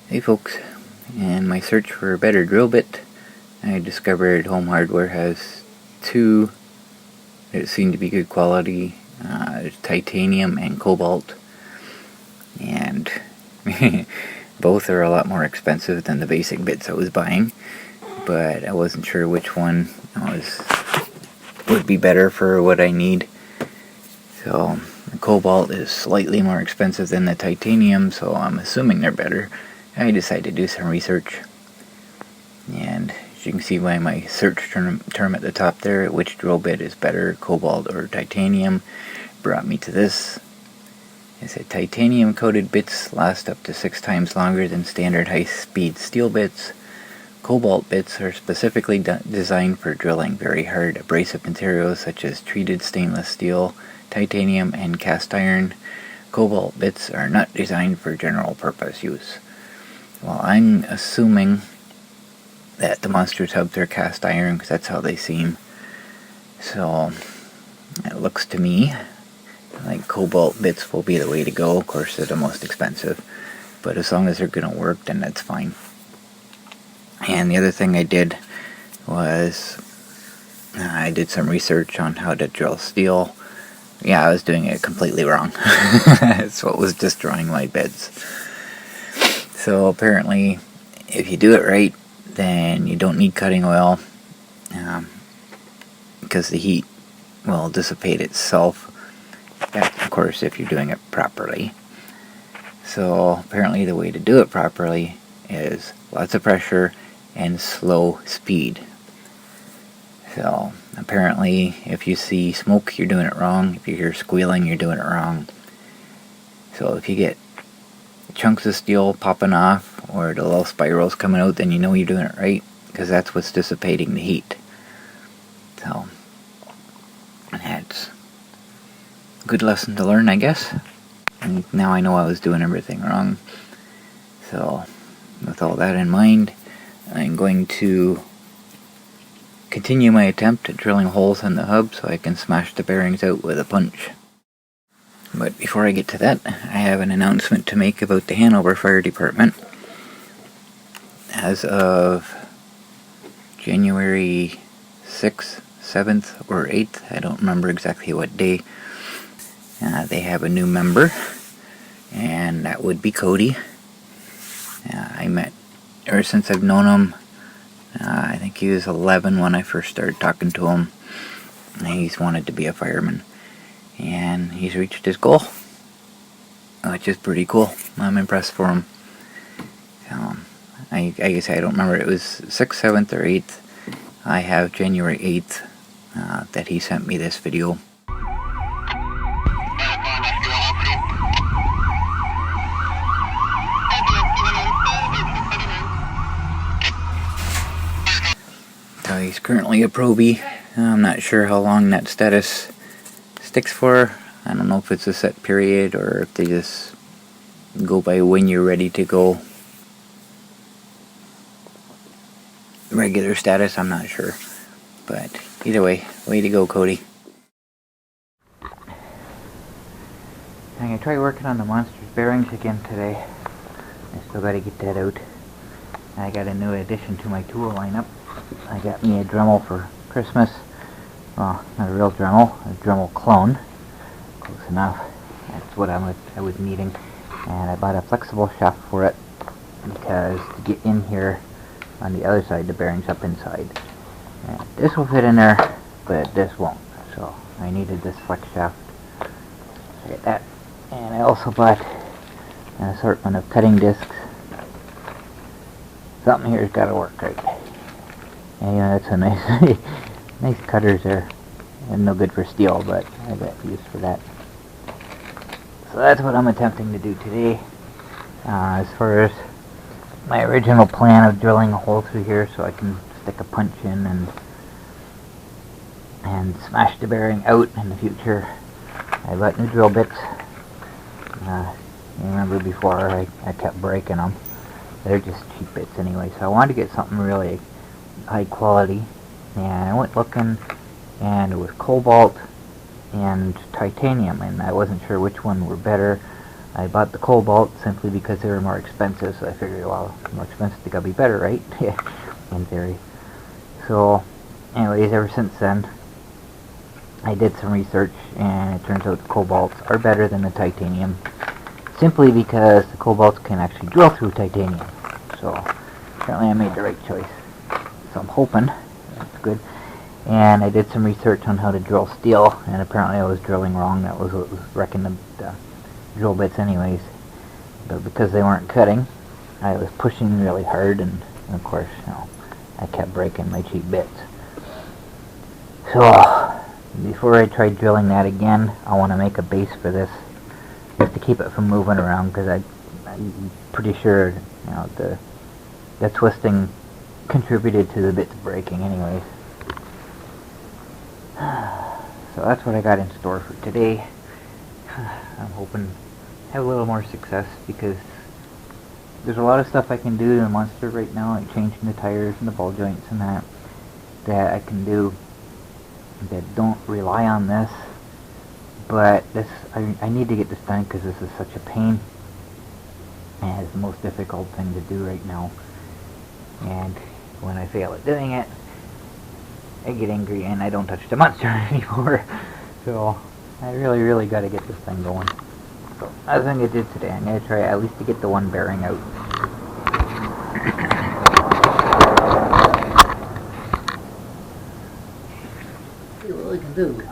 Hey folks, in my search for a better drill bit, I discovered Home Hardware has two that seem to be good quality, titanium and cobalt, and both are a lot more expensive than the basic bits I was buying, but I wasn't sure which one would be better for what I need. So the cobalt is slightly more expensive than the titanium, so I'm assuming they're better. I decided to do some research, and as you can see by my search term at the top there, which drill bit is better, cobalt or titanium, brought me to this. It said titanium coated bits last up to 6 times longer than standard high-speed steel bits. Cobalt bits are specifically designed for drilling very hard abrasive materials such as treated stainless steel, titanium, and cast iron. Cobalt bits are not designed for general purpose use. Well, I'm assuming that the monster tubs are cast iron because that's how they seem. So it looks to me like cobalt bits will be the way to go. Of course, they're the most expensive, but as long as they're going to work, then that's fine. And the other thing I did was I did some research on how to drill steel. Yeah, I was doing it completely wrong. That's what was destroying my beds. So apparently, if you do it right, then you don't need cutting oil, because the heat will dissipate itself. That's, of course, if you're doing it properly. So apparently the way to do it properly is lots of pressure and slow speed. So apparently if you see smoke, you're doing it wrong. If you hear squealing, you're doing it wrong. So if you get chunks of steel popping off or the little spirals coming out, then you know you're doing it right, because that's what's dissipating the heat. So that's a good lesson to learn, I guess. And now I know I was doing everything wrong. So with all that in mind, I'm going to continue my attempt at drilling holes in the hub so I can smash the bearings out with a punch. But before I get to that, I have an announcement to make about the Hanover Fire Department. As of January 6th, 7th, or 8th, I don't remember exactly what day, they have a new member, and that would be Cody. Ever since I've known him, I think he was 11 when I first started talking to him, and he's wanted to be a fireman. And he's reached his goal, which is pretty cool. I'm impressed for him. I guess I don't remember, it was 6th, 7th, or 8th. I have January 8th that he sent me this video. So he's currently a probie. I'm not sure how long that status sticks for. I don't know if it's a set period or if they just go by when you're ready to go regular status. I'm not sure, but either way to go, Cody. I'm gonna try working on the monster's bearings again today. I still gotta get that out. I got a new addition to my tool lineup. I got me a Dremmel for Christmas. Well, not a real Dremmel, a Dremmel clone. Close enough. That's what I was needing. And I bought a flexible shaft for it because to get in here on the other side, the bearing's up inside. And this will fit in there, but this won't. So I needed this flex shaft. I got that. And I also bought an assortment of cutting discs. Something here's got to work right. And yeah, that's a nice, nice cutters there. And no good for steel, but I got use for that. So that's what I'm attempting to do today. As far as my original plan of drilling a hole through here so I can stick a punch in and smash the bearing out in the future, I bought new drill bits. You remember before I kept breaking them. They're just cheap bits anyway, so I wanted to get something really high quality, and I went looking, and it was cobalt and titanium, and I wasn't sure which one were better. I bought the cobalt simply because they were more expensive, so I figured, well, more expensive, they gotta be better, right? In theory. So, anyways, ever since then, I did some research, and it turns out the cobalts are better than the titanium, simply because the cobalts can actually drill through titanium. So, apparently I made the right choice. So I'm hoping that's good. And I did some research on how to drill steel, and apparently I was drilling wrong. That was what was wrecking the drill bits anyways. But because they weren't cutting, I was pushing really hard, and of course, I kept breaking my cheap bits. So, before I try drilling that again, I want to make a base for this, just to keep it from moving around, because I'm pretty sure, the twisting contributed to the bits breaking anyways. So that's what I got in store for today. I'm hoping to have a little more success, because there's a lot of stuff I can do in the Monster right now, like changing the tires and the ball joints and that I can do that don't rely on this. But I need to get this done because this is such a pain, and it's the most difficult thing to do right now. And when I fail at doing it, I get angry and I don't touch the Monster anymore. So I really got to get this thing going. So that's what I'm going to do today. I'm going to try at least to get the one bearing out. See what we can do.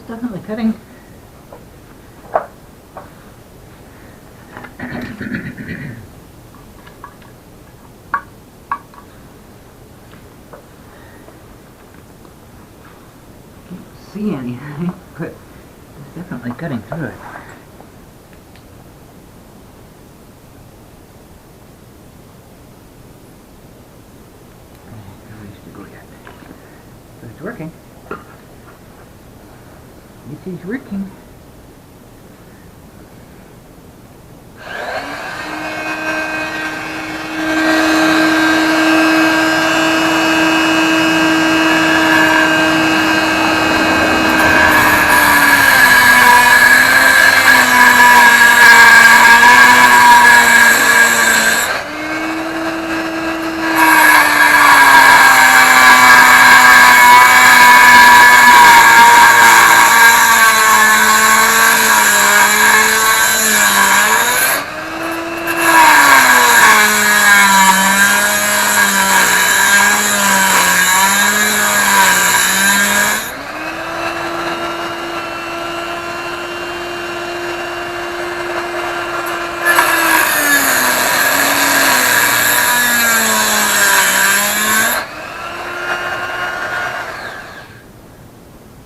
Definitely cutting. Can't see anything, but it's definitely cutting through it. No ways to go yet. So it's working. It is working.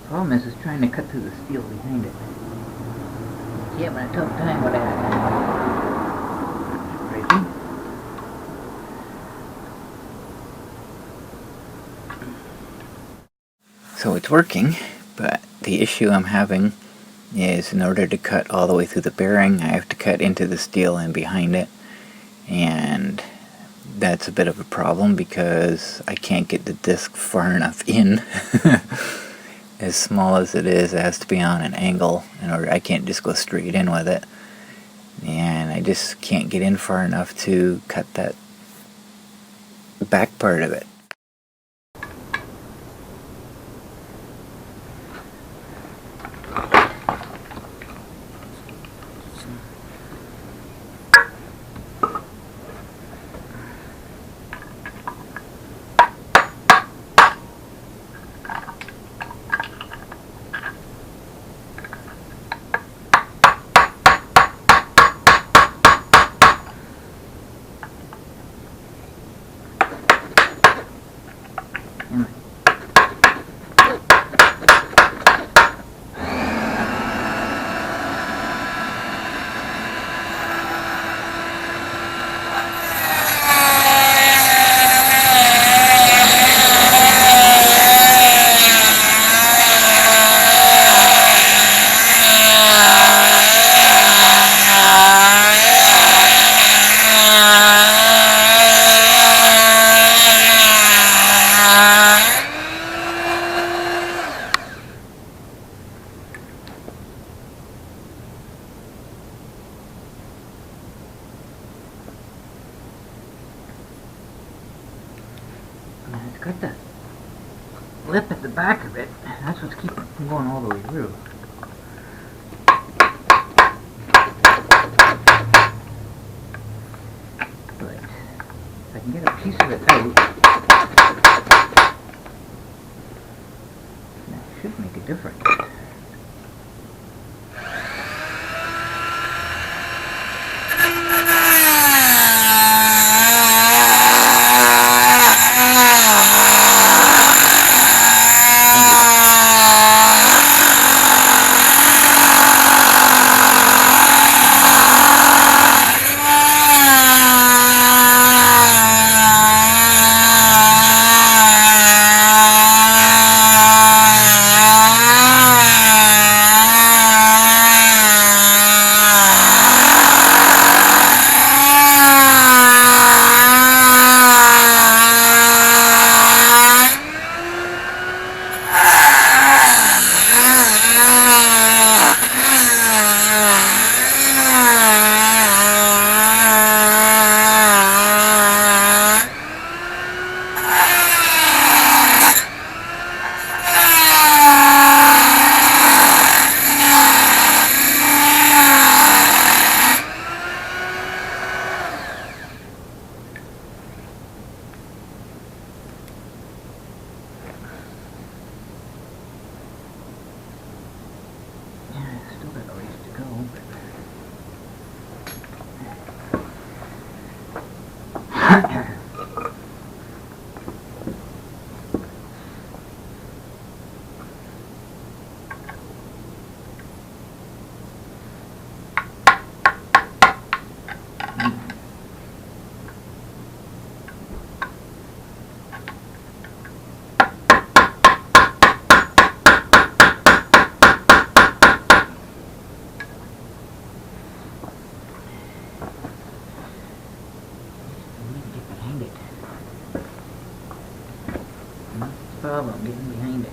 Problem is trying to cut through the steel behind it. It's having a tough time with that. Breaking. So it's working, but the issue I'm having is in order to cut all the way through the bearing, I have to cut into the steel and behind it. And that's a bit of a problem because I can't get the disc far enough in. As small as it has to be on an angle in order. I can't just go straight in with it, and I just can't get in far enough to cut that back part of it. lip at the back of it. That's what's keeping it from going all the way through. But if I can get a piece of it out, that should make a difference. Problem getting behind it.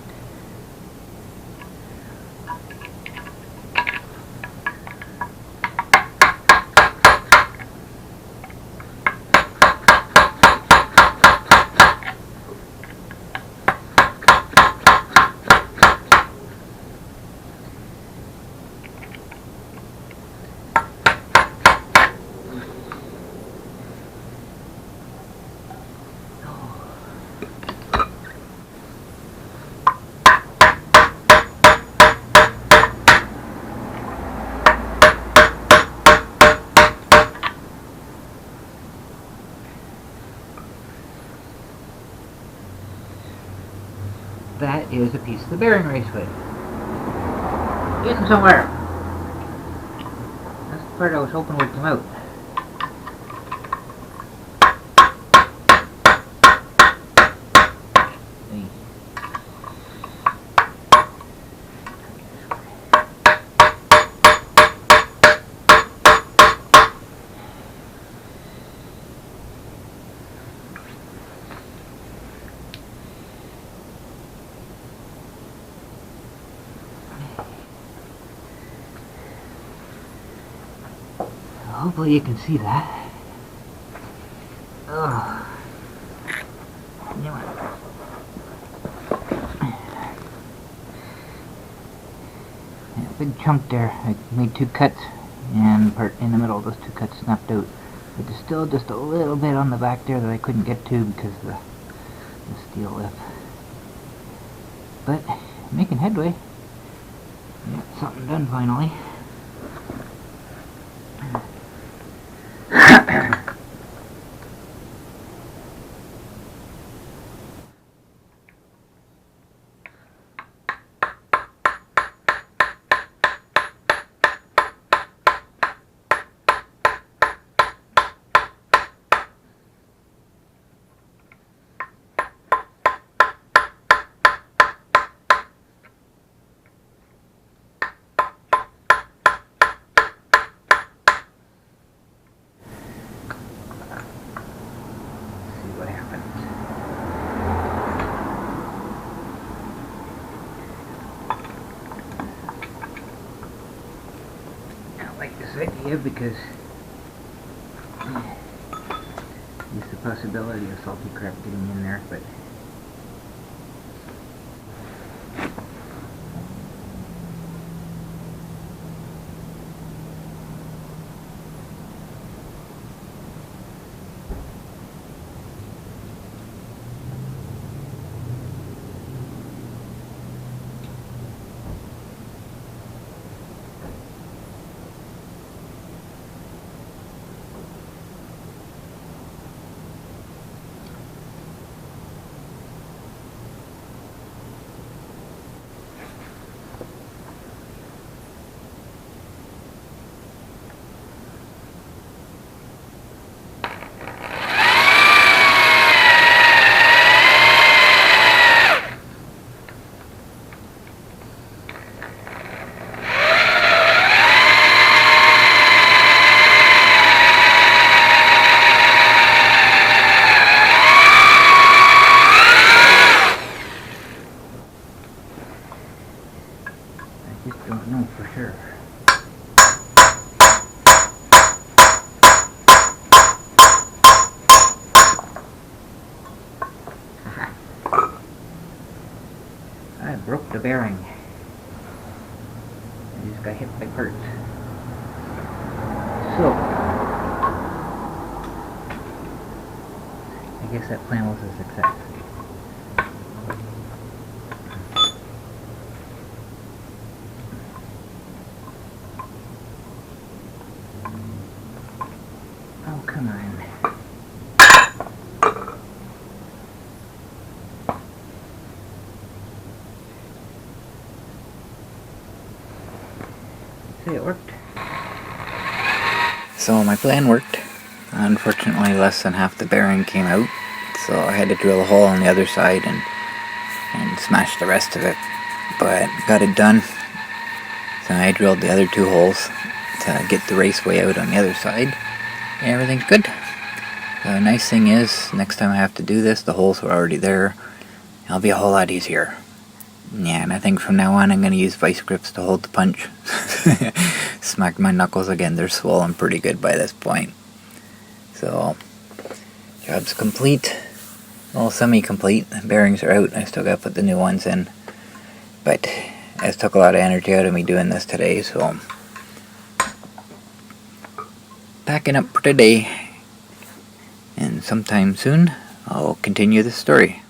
That is a piece of the bearing raceway. Getting somewhere. That's the part I was hoping would come out. Hopefully you can see that. Ugh. Yeah, big chunk there. I made 2 cuts, and part in the middle of those 2 cuts snapped out. But there's still just a little bit on the back there that I couldn't get to because of the steel lip. But making headway. Got something done finally. Idea because there's the possibility of salty crap getting in there, but don't know for sure. I broke the bearing. I just got hit by parts. So, I guess that plan was a success. Oh, come on. See, it worked. So my plan worked. Unfortunately, less than half the bearing came out, so I had to drill a hole on the other side and smash the rest of it. But got it done. So I drilled the other 2 holes to get the raceway out on the other side. And everything's good. The nice thing is, next time I have to do this, the holes were already there. It'll be a whole lot easier. Yeah, and I think from now on I'm going to use vice grips to hold the punch. Smacked my knuckles again. They're swollen pretty good by this point. So, job's complete. Well, semi-complete. The bearings are out. I still got to put the new ones in. But it took a lot of energy out of me doing this today, so packing up for today. And sometime soon, I'll continue this story.